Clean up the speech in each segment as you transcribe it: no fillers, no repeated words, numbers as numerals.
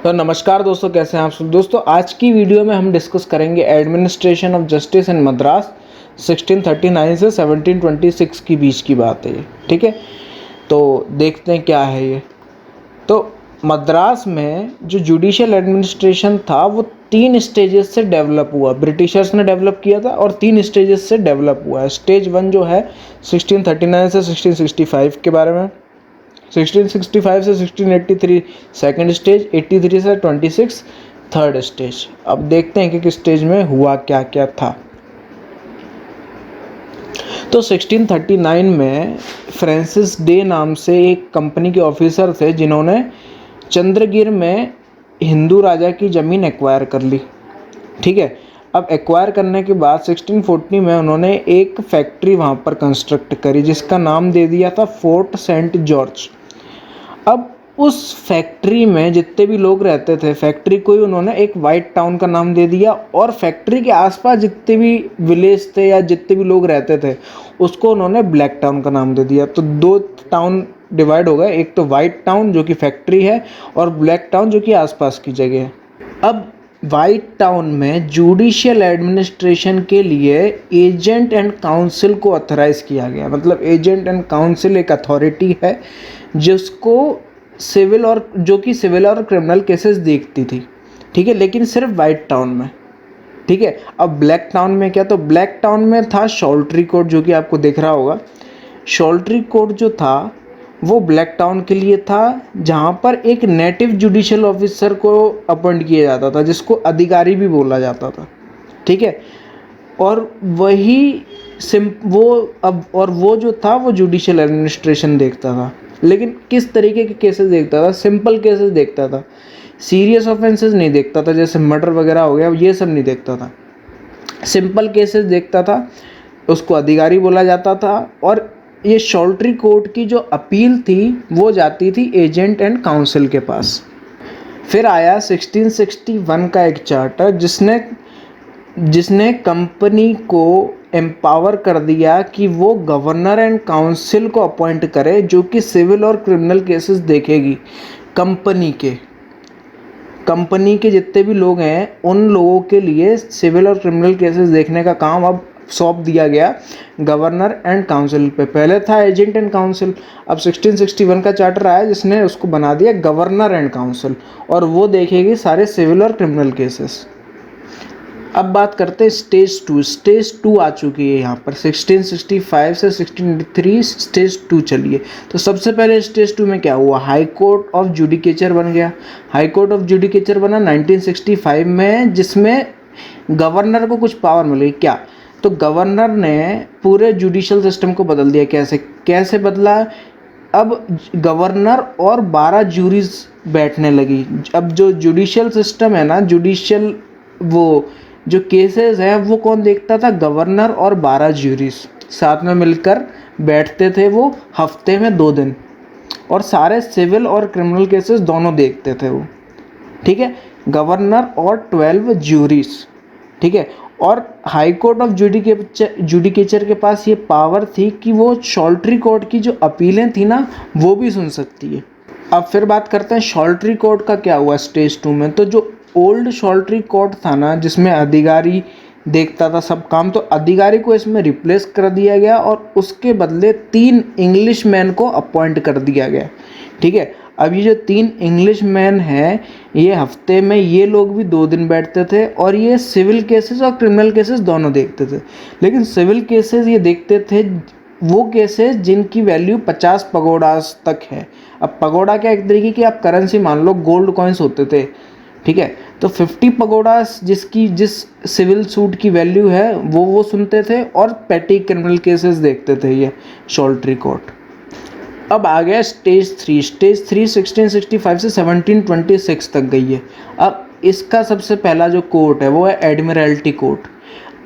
तो नमस्कार दोस्तों, कैसे हैं आप सब। दोस्तों आज की वीडियो में हम डिस्कस करेंगे administration of justice in Madras 1639 से 1726 के बीच की बात है ये। ठीक है, तो देखते हैं क्या है ये। तो मद्रास में जो जुडिशियल एडमिनिस्ट्रेशन था वो 3 स्टेजेस से डेवलप हुआ। ब्रिटिशर्स ने डेवलप किया था और 3 स्टेजेस से डेवलप हुआ है। स्टेज 1 जो है 1639 से 1665 के बारे में, 1665 से 1683 सेकंड स्टेज, 83 से 26 थर्ड स्टेज। अब देखते हैं कि किस स्टेज में हुआ क्या क्या था। तो 1639 में फ्रांसिस डे नाम से एक कंपनी के ऑफिसर थे जिन्होंने चंद्रगिर में हिंदू राजा की ज़मीन एक्वायर कर ली। ठीक है, अब एक्वायर करने के बाद 1640 में उन्होंने एक फैक्ट्री वहाँ पर कंस्ट्रक्ट करी जिसका नाम दे दिया था फोर्ट सेंट जॉर्ज। अब उस फैक्ट्री में जितने भी लोग रहते थे, फैक्ट्री को ही उन्होंने एक वाइट टाउन का नाम दे दिया और फैक्ट्री के आसपास जितने भी विलेज थे या जितने भी लोग रहते थे उसको उन्होंने ब्लैक टाउन का नाम दे दिया। तो 2 टाउन डिवाइड हो गए, एक तो वाइट टाउन जो कि फैक्ट्री है और ब्लैक टाउन जो कि आसपास की जगह है। अब वाइट टाउन में जुडिशियल एडमिनिस्ट्रेशन के लिए एजेंट एंड काउंसिल को ऑथराइज किया गया। मतलब एजेंट एंड काउंसिल एक अथॉरिटी है जिसको सिविल और क्रिमिनल केसेस देखती थी। ठीक है, लेकिन सिर्फ वाइट टाउन में। ठीक है, अब ब्लैक टाउन में क्या, तो ब्लैक टाउन में था शॉल्ट्री कोर्ट जो कि आपको दिख रहा होगा। शॉल्ट्री कोर्ट जो था वो ब्लैक टाउन के लिए था जहाँ पर एक नेटिव जुडिशियल ऑफिसर को अपॉइंट किया जाता था जिसको अधिकारी भी बोला जाता था। ठीक है, और वो जो था वो जुडिशियल एडमिनिस्ट्रेशन देखता था। लेकिन किस तरीके के केसेस देखता था? सिंपल केसेस देखता था, सीरियस ऑफेंसेस नहीं देखता था, जैसे मर्डर वगैरह हो गया, ये सब नहीं देखता था। सिंपल केसेस देखता था, उसको अधिकारी बोला जाता था। और ये शॉल्ट्री कोर्ट की जो अपील थी वो जाती थी एजेंट एंड काउंसिल के पास। फिर आया 1661 का एक चार्टर जिसने कंपनी को एम्पावर कर दिया कि वो गवर्नर एंड काउंसिल को अपॉइंट करे जो कि सिविल और क्रिमिनल केसेस देखेगी। कंपनी के जितने भी लोग हैं उन लोगों के लिए सिविल और क्रिमिनल केसेस देखने का काम अब सौंप दिया गया गवर्नर एंड काउंसिल पे। पहले था एजेंट एंड काउंसिल, अब 1661 का चार्टर आया जिसने उसको बना दिया गवर्नर एंड काउंसिल और वो देखेगी सारे सिविल और क्रिमिनल केसेस। अब बात करते हैं स्टेज 2। स्टेज 2 आ चुकी है यहाँ पर 1665 से 1683 स्टेज 2 चलिए। तो सबसे पहले स्टेज 2 में क्या हुआ, हाई कोर्ट ऑफ जुडिकेचर बन गया। हाई कोर्ट ऑफ जुडिकेचर बना 1965 में, जिसमें गवर्नर को कुछ पावर मिली। क्या, तो गवर्नर ने पूरे जुडिशियल सिस्टम को बदल दिया। कैसे बदला? अब गवर्नर और 12 जूरीज बैठने लगी। अब जो जुडिशियल सिस्टम है ना, जुडिशियल वो जो केसेस हैं वो कौन देखता था? गवर्नर और 12 जूरीज साथ में मिलकर बैठते थे वो हफ्ते में 2 दिन, और सारे सिविल और क्रिमिनल केसेस दोनों देखते थे वो। ठीक है, गवर्नर और 12 जूरीज। ठीक है, और हाई कोर्ट ऑफ जुडिकेचर के पास ये पावर थी कि वो शॉल्ट्री कोर्ट की जो अपीलें थी ना वो भी सुन सकती है। अब फिर बात करते हैं शॉल्ट्री कोर्ट का क्या हुआ स्टेज 2 में। तो जो ओल्ड शॉल्ट्री कोर्ट था ना जिसमें अधिकारी देखता था सब काम, तो अधिकारी को इसमें रिप्लेस कर दिया गया और उसके बदले 3 इंग्लिश मैन को अपॉइंट कर दिया गया। ठीक है, अब ये जो 3 इंग्लिश मैन हैं ये हफ्ते में ये लोग भी 2 दिन बैठते थे और ये सिविल केसेस और क्रिमिनल केसेस दोनों देखते थे। लेकिन सिविल केसेस ये देखते थे वो केसेस जिनकी वैल्यू 50 पगोडास तक है। अब पगोडा क्या, एक तरीके की आप करेंसी मान लो, गोल्ड कॉइन्स होते थे। ठीक है, तो 50 पगोडास जिस सिविल सूट की वैल्यू है वो सुनते थे और पेटी क्रिमिनल केसेस देखते थे ये शॉल्ट्री कोर्ट। अब आ गया स्टेज 3। स्टेज 3 1665 से 1726 तक गई है। अब इसका सबसे पहला जो कोर्ट है वो है एडमिरल्टी कोर्ट।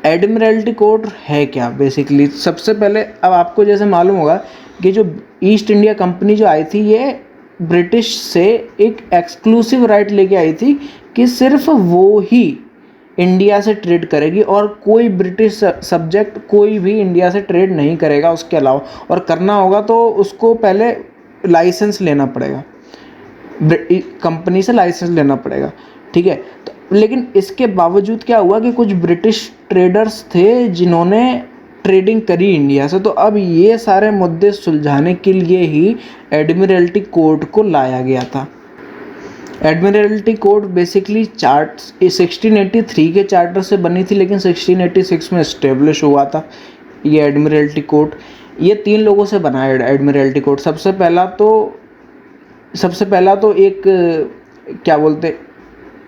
एडमिरल्टी कोर्ट है क्या बेसिकली? सबसे पहले अब आपको जैसे मालूम होगा कि जो ईस्ट इंडिया कंपनी जो आई थी ये ब्रिटिश से एक एक्सक्लूसिव राइट लेके आई थी कि सिर्फ वो ही इंडिया से ट्रेड करेगी और कोई ब्रिटिश सब्जेक्ट कोई भी इंडिया से ट्रेड नहीं करेगा उसके अलावा। और करना होगा तो उसको पहले लाइसेंस लेना पड़ेगा। कंपनी से लाइसेंस लेना पड़ेगा, ठीक है। तो लेकिन इसके बावजूद क्या हुआ कि कुछ ब्रिटिश ट्रेडर्स थे जिन्होंने ट्रेडिंग करी इंडिया से, तो अब ये सारे मुद्दे सुलझाने के लिए ही एडमिरल्टी कोड को लाया गया था। एडमिरल्टी कोड बेसिकली 1683 के चार्टर से बनी थी, लेकिन 1686 में इस्टेब्लिश हुआ था ये एडमिरल्टी कोड। ये 3 लोगों से बना है एडमिरल्टी कोड। सबसे पहला तो एक क्या बोलते,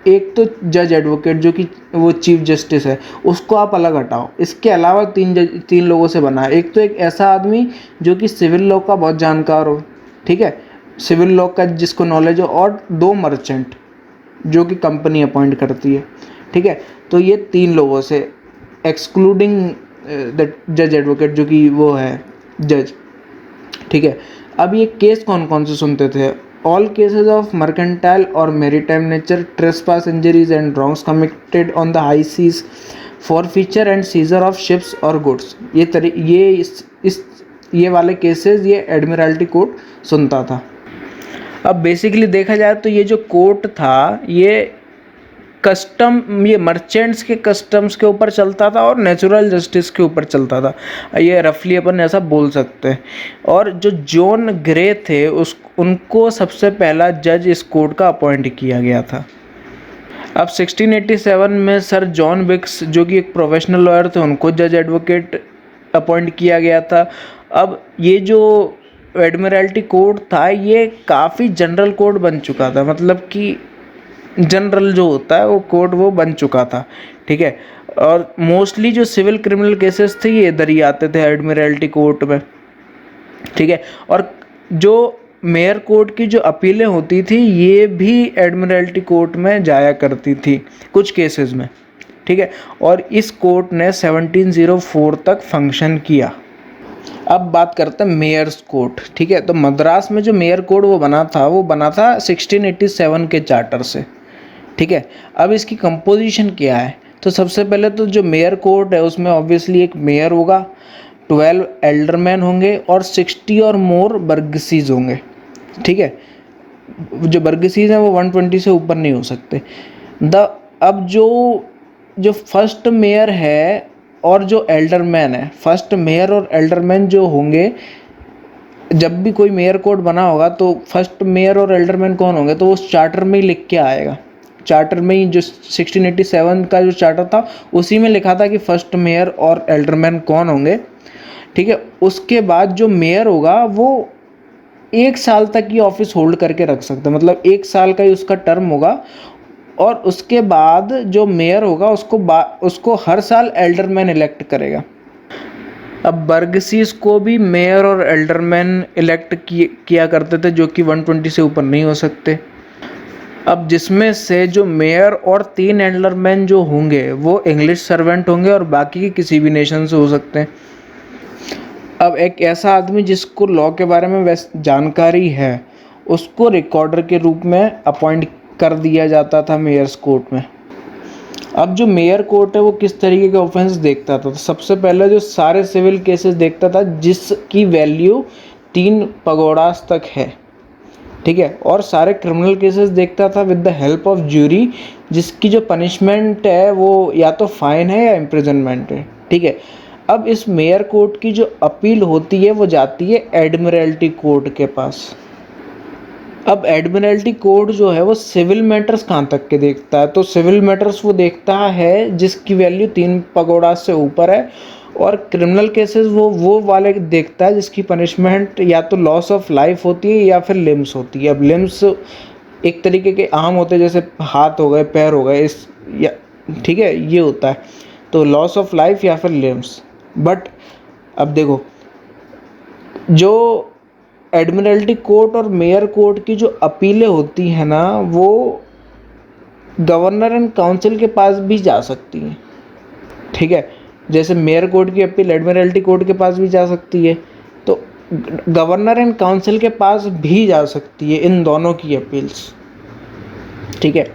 एक तो जज एडवोकेट जो कि वो चीफ जस्टिस है, उसको आप अलग हटाओ। इसके अलावा 3 लोगों से बना है। एक तो एक ऐसा आदमी जो कि सिविल लॉ का बहुत जानकार हो, ठीक है, सिविल लॉ का जिसको नॉलेज हो, और 2 मर्चेंट जो कि कंपनी अपॉइंट करती है, ठीक है। तो ये 3 लोगों से, एक्सक्लूडिंग द जज एडवोकेट जो कि वो है जज, ठीक है। अब ये केस कौन कौन से सुनते थे? ऑल केसेस ऑफ मर्केंटाइल और maritime nature, trespass, injuries and wrongs committed on the high seas, forfeiture and seizure of ships और गुड्स, ये वाले केसेस ये एडमिरल्टी कोर्ट सुनता था। अब बेसिकली देखा जाए तो ये जो कोर्ट था ये मर्चेंट्स के कस्टम्स के ऊपर चलता था और नेचुरल जस्टिस के ऊपर चलता था, ये रफली अपन ऐसा बोल सकते हैं। और जो जॉन ग्रे थे उनको सबसे पहला जज इस कोर्ट का अपॉइंट किया गया था। अब 1687 में सर जॉन विक्स जो कि एक प्रोफेशनल लॉयर थे, उनको जज एडवोकेट अपॉइंट किया गया था। अब ये जो एडमिरल्टी कोड था ये काफ़ी जनरल कोड बन चुका था, मतलब कि जनरल जो होता है वो कोड वो बन चुका था, ठीक है। और मोस्टली जो सिविल क्रिमिनल केसेस थे ये इधर ही आते थे एडमिरल्टी कोर्ट में, ठीक है। और जो मेयर कोर्ट की जो अपीलें होती थी ये भी एडमिरल्टी कोर्ट में जाया करती थी कुछ केसेस में, ठीक है। और इस कोर्ट ने 1704 तक फंक्शन किया। अब बात करते हैं मेयर्स कोर्ट, ठीक है। तो मद्रास में जो मेयर कोड वो बना था 1687 के चार्टर से, ठीक है। अब इसकी कंपोजिशन क्या है? तो सबसे पहले तो जो मेयर कोर्ट है उसमें ऑब्वियसली एक मेयर होगा, 12 एल्डरमैन होंगे और 60 और मोर बर्गसीज होंगे, ठीक है। जो बर्गसीज हैं वो 120 से ऊपर नहीं हो सकते। अब जो फर्स्ट मेयर है और जो एल्डरमैन है, फर्स्ट मेयर और एल्डरमैन जो होंगे, जब भी कोई मेयर कोड बना होगा तो फर्स्ट मेयर और एल्डरमैन कौन होंगे तो वो चार्टर में ही लिख के आएगा। चार्टर में ही जो 1687 का जो चार्टर था उसी में लिखा था कि फर्स्ट मेयर और एल्डरमैन कौन होंगे, ठीक है। उसके बाद जो मेयर होगा वो 1 साल तक ये ऑफिस होल्ड करके रख सकता है, मतलब 1 साल का ही उसका टर्म होगा। और उसके बाद जो मेयर होगा उसको हर साल एल्डरमैन इलेक्ट करेगा। अब बर्गसीज को भी मेयर और एल्डरमैन इलेक्ट किया करते थे जो कि 120 से ऊपर नहीं हो सकते। अब जिसमें से जो मेयर और 3 एल्डरमैन जो होंगे वो इंग्लिश सर्वेंट होंगे और बाकी के किसी भी नेशन से हो सकते हैं। अब एक ऐसा आदमी जिसको लॉ के बारे में वैसे जानकारी है उसको रिकॉर्डर के रूप में अपॉइंट कर दिया जाता था मेयर्स कोर्ट में। अब जो मेयर कोर्ट है वो किस तरीके के ऑफेंस देखता था? तो सबसे पहले जो सारे सिविल केसेस देखता था जिसकी वैल्यू 3 पगोडास तक है, ठीक है। और सारे क्रिमिनल केसेस देखता था with the help of jury, जिसकी जो पनिशमेंट है वो या तो फाइन है या इम्प्रिजनमेंट है, ठीक है। अब इस मेयर कोर्ट की जो अपील होती है वो जाती है एडमिरल्टी कोर्ट के पास। अब एडमिरल्टी कोर्ट जो है वो सिविल मैटर्स कहाँ तक के देखता है? तो सिविल मैटर्स वो देखता है जिसकी वैल्यू 3 पगोडा से ऊपर है, और क्रिमिनल केसेस वो वाले देखता है जिसकी पनिशमेंट या तो लॉस ऑफ लाइफ होती है या फिर लिम्स होती है। अब लिम्स एक तरीके के आम होते हैं, जैसे हाथ हो गए, पैर हो गए, ठीक है, ये होता है। तो लॉस ऑफ लाइफ या फिर लिम्स। बट अब देखो, जो एडमिरल्टी कोर्ट और मेयर कोर्ट की जो अपीलें होती हैं ना वो गवर्नर एंड काउंसिल के पास भी जा सकती हैं, ठीक है। जैसे मेयर कोर्ट की अपील एडमिरल्टी कोर्ट के पास भी जा सकती है, तो गवर्नर एंड काउंसिल के पास भी जा सकती है इन दोनों की अपील्स, ठीक है।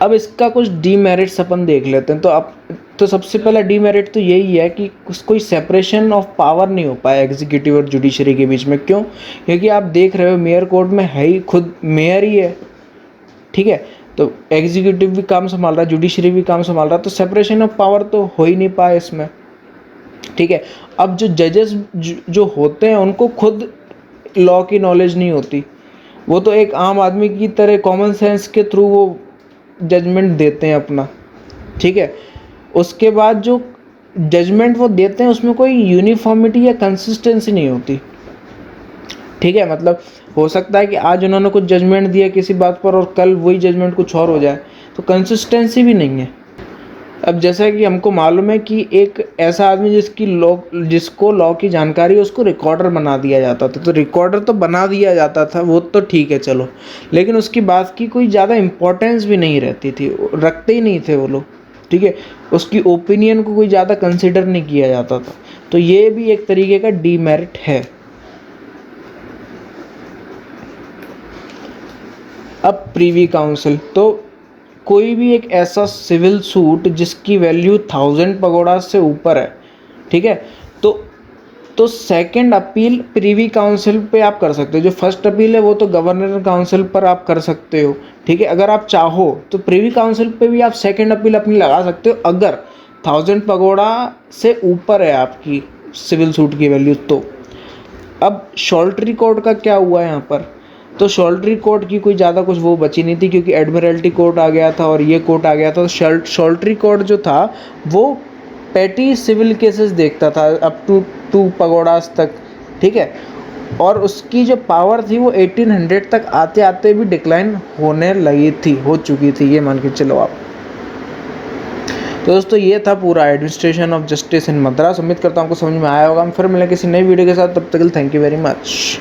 अब इसका कुछ डीमेरिट्स अपन देख लेते हैं। तो अब तो सबसे पहला डीमेरिट तो यही है कि कोई सेपरेशन ऑफ पावर नहीं हो पाया एग्जीक्यूटिव और जुडिशरी के बीच में। क्यों? क्योंकि आप देख रहे हो मेयर कोर्ट में है ही खुद मेयर ही है, ठीक है, तो एग्जीक्यूटिव भी काम संभाल रहा है, जुडिशरी भी काम संभाल रहा है, तो सेपरेशन ऑफ पावर तो हो ही नहीं पाया इसमें, ठीक है। अब जो जजेस जो होते हैं उनको खुद लॉ की नॉलेज नहीं होती, वो तो एक आम आदमी की तरह कॉमन सेंस के थ्रू वो जजमेंट देते हैं अपना, ठीक है। उसके बाद जो जजमेंट वो देते हैं उसमें कोई यूनिफॉर्मिटी या कंसिस्टेंसी नहीं होती, ठीक है। मतलब हो सकता है कि आज उन्होंने कुछ जजमेंट दिया किसी बात पर और कल वही जजमेंट कुछ और हो जाए, तो कंसिस्टेंसी भी नहीं है। अब जैसा कि हमको मालूम है कि एक ऐसा आदमी जिसको लॉ की जानकारी है उसको रिकॉर्डर बना दिया जाता था, तो रिकॉर्डर तो बना दिया जाता था, वो तो ठीक है चलो, लेकिन उसकी बात की कोई ज़्यादा इम्पोर्टेंस भी नहीं रहती थी, रखते ही नहीं थे वो लोग, ठीक है। उसकी ओपिनियन को कोई ज़्यादा कंसिडर नहीं किया जाता था, तो ये भी एक तरीके का डीमेरिट है। अब प्रीवी काउंसिल, तो कोई भी एक ऐसा सिविल सूट जिसकी वैल्यू 1000 पगोड़ा से ऊपर है, ठीक है, तो सेकंड अपील प्रीवी काउंसिल पे आप कर सकते हो। जो फर्स्ट अपील है वो तो गवर्नर काउंसिल पर आप कर सकते हो, ठीक है। अगर आप चाहो तो प्रीवी काउंसिल पे भी आप सेकंड अपील अपनी लगा सकते हो अगर 1000 पगोड़ा से ऊपर है आपकी सिविल सूट की वैल्यू। तो अब शॉल्टरी कोर्ट का क्या हुआ यहाँ पर, तो शॉल्टरी कोर्ट की कोई ज़्यादा कुछ वो बची नहीं थी, क्योंकि एडमिरल्टी कोर्ट आ गया था और ये कोर्ट आ गया था। तो शॉल्टरी कोर्ट जो था वो पेटी सिविल केसेस देखता था अप टू 2 पगोड़ास तक, ठीक है, और उसकी जो पावर थी वो 1800 तक आते आते भी डिक्लाइन होने लगी थी, हो चुकी थी, ये मान के चलो आप। तो दोस्तों ये था पूरा administration of justice in Madras. उम्मीद करता हूँ आपको समझ में आया होगा। हम फिर मिलेंगे किसी नई वीडियो के साथ, तब तक के लिए थैंक यू वेरी मच।